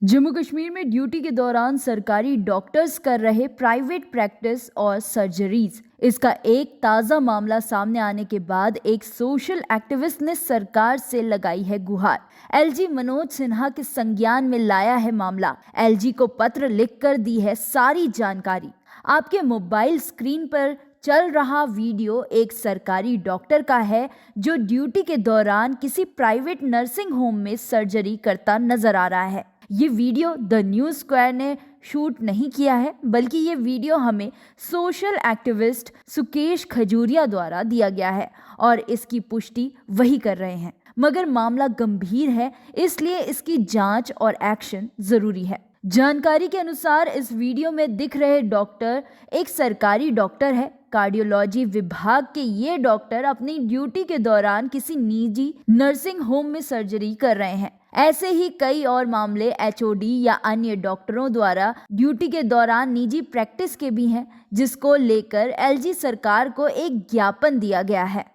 जम्मू कश्मीर में ड्यूटी के दौरान सरकारी डॉक्टर्स कर रहे प्राइवेट प्रैक्टिस और सर्जरीज। इसका एक ताज़ा मामला सामने आने के बाद एक सोशल एक्टिविस्ट ने सरकार से लगाई है गुहार। एलजी मनोज सिन्हा के संज्ञान में लाया है मामला। एलजी को पत्र लिखकर दी है सारी जानकारी। आपके मोबाइल स्क्रीन पर चल रहा वीडियो एक सरकारी डॉक्टर का है जो ड्यूटी के दौरान किसी प्राइवेट नर्सिंग होम में सर्जरी करता नजर आ रहा है। ये वीडियो द न्यूज़ स्क्वायर ने शूट नहीं किया है, बल्कि ये वीडियो हमें सोशल एक्टिविस्ट सुकेश खजूरिया द्वारा दिया गया है और इसकी पुष्टि वही कर रहे हैं। मगर मामला गंभीर है, इसलिए इसकी जांच और एक्शन जरूरी है। जानकारी के अनुसार इस वीडियो में दिख रहे डॉक्टर एक सरकारी डॉक्टर है। कार्डियोलॉजी विभाग के ये डॉक्टर अपनी ड्यूटी के दौरान किसी निजी नर्सिंग होम में सर्जरी कर रहे हैं। ऐसे ही कई और मामले एचओडी या अन्य डॉक्टरों द्वारा ड्यूटी के दौरान निजी प्रैक्टिस के भी हैं, जिसको लेकर एलजी सरकार को एक ज्ञापन दिया गया है।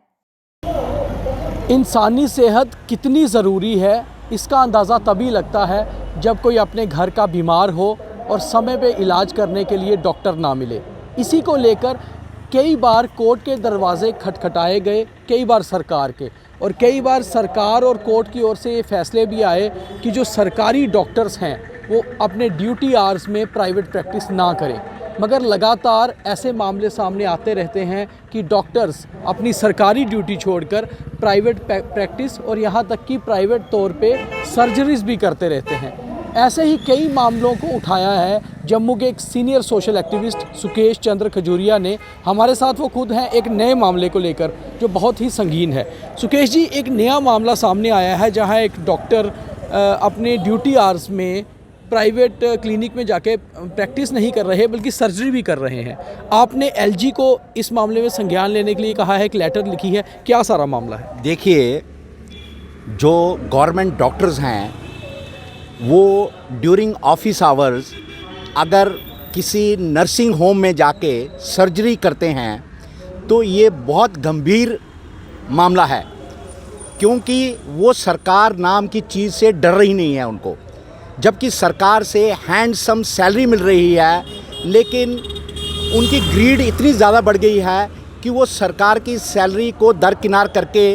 इंसानी सेहत कितनी ज़रूरी है, इसका अंदाज़ा तभी लगता है जब कोई अपने घर का बीमार हो और समय पे इलाज करने के लिए डॉक्टर ना मिले। इसी को लेकर कई बार कोर्ट के दरवाजे खटखटाए गए, कई बार सरकार के, और कई बार सरकार और कोर्ट की ओर से ये फैसले भी आए कि जो सरकारी डॉक्टर्स हैं वो अपने ड्यूटी आवर्स में प्राइवेट प्रैक्टिस ना करें। मगर लगातार ऐसे मामले सामने आते रहते हैं कि डॉक्टर्स अपनी सरकारी ड्यूटी छोड़कर प्राइवेट प्रैक्टिस और यहाँ तक कि प्राइवेट तौर पे सर्जरीज भी करते रहते हैं। ऐसे ही कई मामलों को उठाया है जम्मू के एक सीनियर सोशल एक्टिविस्ट सुकेश चंद्र खजूरिया ने। हमारे साथ वो खुद हैं एक नए मामले को लेकर जो बहुत ही संगीन है। सुकेश जी, एक नया मामला सामने आया है जहां एक डॉक्टर अपने ड्यूटी आवर्स में प्राइवेट क्लिनिक में जाके प्रैक्टिस नहीं कर रहे बल्कि सर्जरी भी कर रहे हैं। आपने एलजी को इस मामले में संज्ञान लेने के लिए कहा है, एक लेटर लिखी है, क्या सारा मामला है? देखिए, जो गवर्नमेंट डॉक्टर्स हैं वो ड्यूरिंग ऑफिस आवर्स अगर किसी नर्सिंग होम में जाके सर्जरी करते हैं तो ये बहुत गंभीर मामला है, क्योंकि वो सरकार नाम की चीज़ से डर रही नहीं है उनको। जबकि सरकार से हैंडसम सैलरी मिल रही है, लेकिन उनकी ग्रीड इतनी ज़्यादा बढ़ गई है कि वो सरकार की सैलरी को दरकिनार करके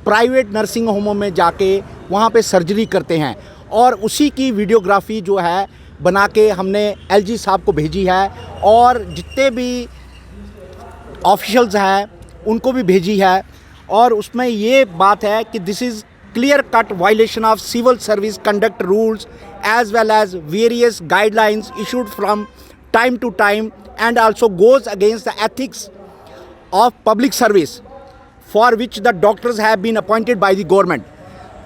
प्राइवेट नर्सिंग होमों में जाके वहाँ पे सर्जरी करते हैं। और उसी की वीडियोग्राफी जो है बना के हमने एलजी साहब को भेजी है और जितने भी ऑफिशियल्स हैं उनको भी भेजी है। और उसमें ये बात है कि this is clear cut violation of civil service conduct rules as well as various guidelines issued from time to time and also goes against the ethics of public service for which the doctors have been appointed by the government।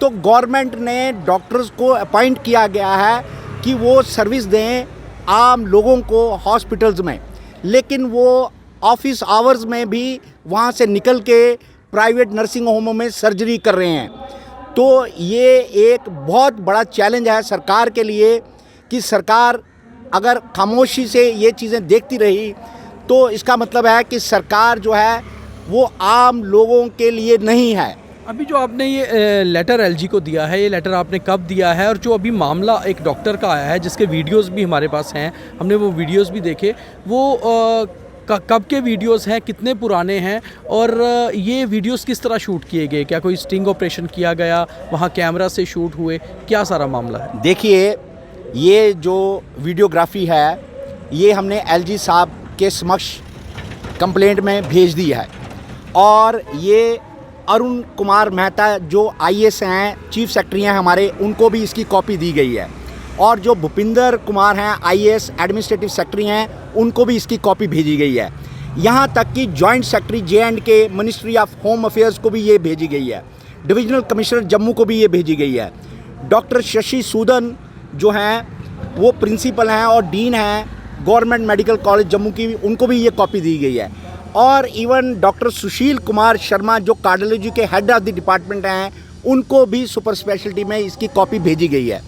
तो government ने doctors को appoint किया गया है कि वो service दें आम लोगों को हॉस्पिटल्स में, लेकिन वो ऑफिस आवर्स में भी वहाँ से निकल के प्राइवेट नर्सिंग होमों में सर्जरी कर रहे हैं। तो ये एक बहुत बड़ा चैलेंज है सरकार के लिए कि सरकार अगर खामोशी से ये चीज़ें देखती रही तो इसका मतलब है कि सरकार जो है वो आम लोगों के लिए नहीं है। अभी जो आपने ये लेटर एलजी को दिया है, ये लेटर आपने कब दिया है? और जो अभी मामला एक डॉक्टर का आया है जिसके वीडियोस भी हमारे पास हैं, हमने वो वीडियोस भी देखे, वो कब के वीडियोस हैं, कितने पुराने हैं और ये वीडियोस किस तरह शूट किए गए? क्या कोई स्टिंग ऑपरेशन किया गया, वहाँ कैमरा से शूट हुए, क्या सारा मामला है? देखिए, ये जो वीडियोग्राफी है ये हमने एलजी साहब के समक्ष कंप्लेंट में भेज दी है और ये अरुण कुमार मेहता जो आईएएस हैं, चीफ सेक्रेटरी हैं हमारे, उनको भी इसकी कॉपी दी गई है। और जो भूपिंदर कुमार हैं आईएएस एडमिनिस्ट्रेटिव सेक्रेटरी हैं, उनको भी इसकी कॉपी भेजी गई है। यहाँ तक कि joint secretary J&K ministry of home affairs को भी ये भेजी गई है। डिविजनल कमिश्नर जम्मू को भी ये भेजी गई है। डॉक्टर शशि सूदन जो हैं वो प्रिंसिपल हैं और डीन हैं गवर्नमेंट मेडिकल कॉलेज जम्मू की, उनको भी ये कॉपी दी गई है। और इवन डॉक्टर सुशील कुमार शर्मा जो कार्डियोलॉजी के हेड ऑफ द डिपार्टमेंट हैं, उनको भी सुपर स्पेशलिटी में इसकी कॉपी भेजी गई है।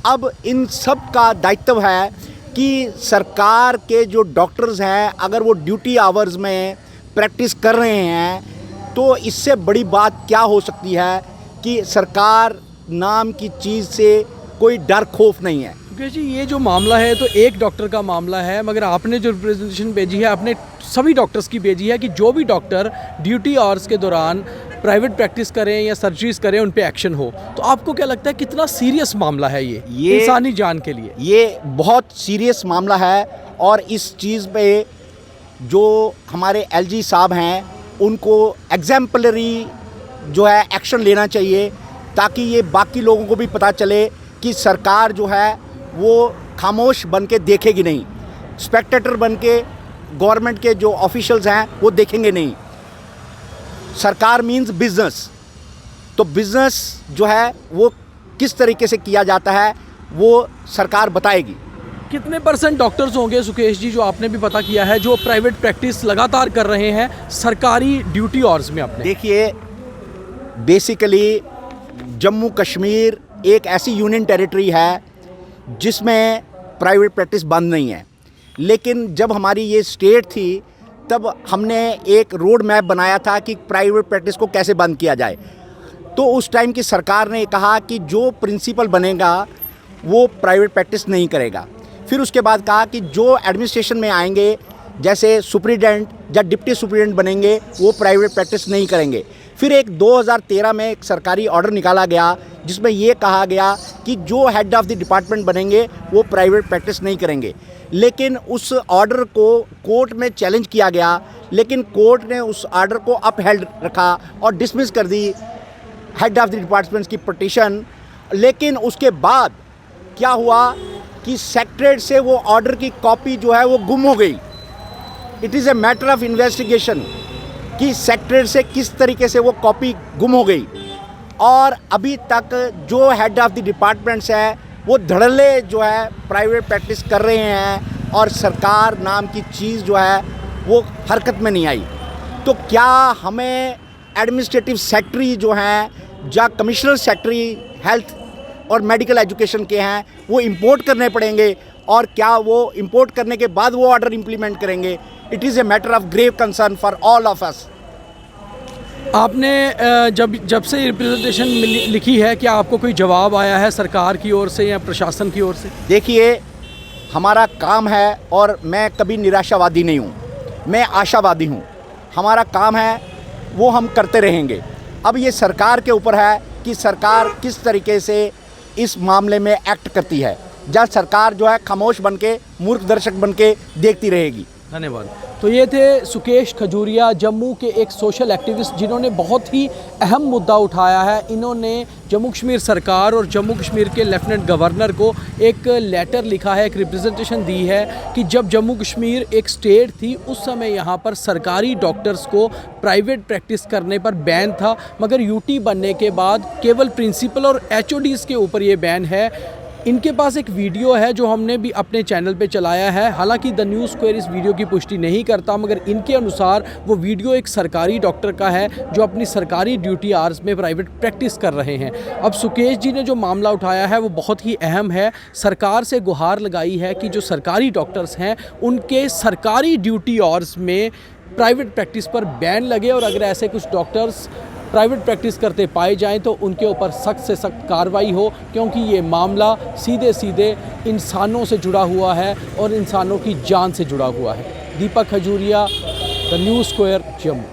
अब इन सब का दायित्व है कि सरकार के जो डॉक्टर्स हैं अगर वो ड्यूटी आवर्स में प्रैक्टिस कर रहे हैं तो इससे बड़ी बात क्या हो सकती है कि सरकार नाम की चीज़ से कोई डर खौफ नहीं है। सुकेश जी, ये जो मामला है तो एक डॉक्टर का मामला है, मगर आपने जो रिप्रेजेंटेशन भेजी है आपने सभी डॉक्टर्स की भेजी है कि जो भी डॉक्टर ड्यूटी आवर्स के दौरान प्राइवेट प्रैक्टिस करें या सर्जरीज करें उन पे एक्शन हो। तो आपको क्या लगता है कितना सीरियस मामला है ये इंसानी जान के लिए? ये बहुत सीरियस मामला है और इस चीज़ पे जो हमारे एलजी साहब हैं उनको एग्जाम्पलरी जो है एक्शन लेना चाहिए, ताकि ये बाकी लोगों को भी पता चले कि सरकार जो है वो खामोश बन के देखेगी नहीं, स्पेक्टेटर बन के गवर्नमेंट के जो ऑफिशियल्स हैं वो देखेंगे नहीं। सरकार मीन्स बिजनेस, तो बिजनेस जो है वो किस तरीके से किया जाता है वो सरकार बताएगी। कितने % डॉक्टर्स होंगे सुकेश जी, जो आपने भी पता किया है, जो प्राइवेट प्रैक्टिस लगातार कर रहे हैं सरकारी ड्यूटी आवर्स में? आपने देखिए, बेसिकली जम्मू कश्मीर एक ऐसी यूनियन टेरिटरी है जिसमें प्राइवेट प्रैक्टिस बंद नहीं है, लेकिन जब हमारी ये स्टेट थी तब हमने एक रोड मैप बनाया था कि प्राइवेट प्रैक्टिस को कैसे बंद किया जाए। तो उस टाइम की सरकार ने कहा कि जो प्रिंसिपल बनेगा वो प्राइवेट प्रैक्टिस नहीं करेगा। फिर उसके बाद कहा कि जो एडमिनिस्ट्रेशन में आएंगे, जैसे सुप्रिटेंडेंट या डिप्टी सुप्रिटेंडेंट बनेंगे, वो प्राइवेट प्रैक्टिस नहीं करेंगे। फिर एक 2013 में एक सरकारी ऑर्डर निकाला गया जिसमें ये कहा गया कि जो हेड ऑफ़ द डिपार्टमेंट बनेंगे वो प्राइवेट प्रैक्टिस नहीं करेंगे। लेकिन उस ऑर्डर को कोर्ट में चैलेंज किया गया, लेकिन कोर्ट ने उस ऑर्डर को अपहेल्ड रखा और डिसमिस कर the head of the departments की पिटीशन। लेकिन उसके बाद क्या हुआ कि सेक्रेटरीट से वो ऑर्डर की कॉपी जो है वो गुम हो गई। It is a matter of investigation कि सेक्रेटरीट से किस तरीके से वो कॉपी गुम हो गई, और अभी तक जो हेड ऑफ़ द डिपार्टमेंट्स है वो धड़ल्ले जो है प्राइवेट प्रैक्टिस कर रहे हैं और सरकार नाम की चीज़ जो है वो हरकत में नहीं आई। तो क्या हमें एडमिनिस्ट्रेटिव सेक्रेटरी जो हैं या कमिश्नर सेक्रेटरी हेल्थ और मेडिकल एजुकेशन के हैं वो इंपोर्ट करने पड़ेंगे, और क्या वो इंपोर्ट करने के बाद वो ऑर्डर इंप्लीमेंट करेंगे? It is a matter of grave concern for all of us. आपने जब से रिप्रेजेंटेशन लिखी है, क्या आपको कोई जवाब आया है सरकार की ओर से या प्रशासन की ओर से? देखिए, हमारा काम है और मैं कभी निराशावादी नहीं हूँ, मैं आशावादी हूँ। हमारा काम है वो हम करते रहेंगे। अब ये सरकार के ऊपर है कि सरकार किस तरीके से इस मामले में एक्ट करती है, या सरकार जो है खामोश बन के मूर्ख दर्शक बन के देखती रहेगी। धन्यवाद। तो ये थे सुकेश खजूरिया, जम्मू के एक सोशल एक्टिविस्ट, जिन्होंने बहुत ही अहम मुद्दा उठाया है। इन्होंने जम्मू कश्मीर सरकार और जम्मू कश्मीर के लेफ्टिनेंट गवर्नर को एक लेटर लिखा है, एक रिप्रेजेंटेशन दी है कि जब जम्मू कश्मीर एक स्टेट थी उस समय यहाँ पर सरकारी डॉक्टर्स को प्राइवेट प्रैक्टिस करने पर बैन था, मगर यूटी बनने के बाद केवल प्रिंसिपल और एचओडीज़ के ऊपर ये बैन है। इनके पास एक वीडियो है जो हमने भी अपने चैनल पे चलाया है। हालांकि द न्यूज़ स्क्वायर इस वीडियो की पुष्टि नहीं करता, मगर इनके अनुसार वो वीडियो एक सरकारी डॉक्टर का है जो अपनी सरकारी ड्यूटी आवर्स में प्राइवेट प्रैक्टिस कर रहे हैं। अब सुकेश जी ने जो मामला उठाया है वो बहुत ही अहम है। सरकार से गुहार लगाई है कि जो सरकारी डॉक्टर्स हैं उनके सरकारी ड्यूटी आवर्स में प्राइवेट प्रैक्टिस पर बैन लगे, और अगर ऐसे कुछ डॉक्टर्स प्राइवेट प्रैक्टिस करते पाए जाएं तो उनके ऊपर सख्त से सख्त कार्रवाई हो, क्योंकि ये मामला सीधे सीधे इंसानों से जुड़ा हुआ है और इंसानों की जान से जुड़ा हुआ है। Deepak Khajuria, the news square, Jammu.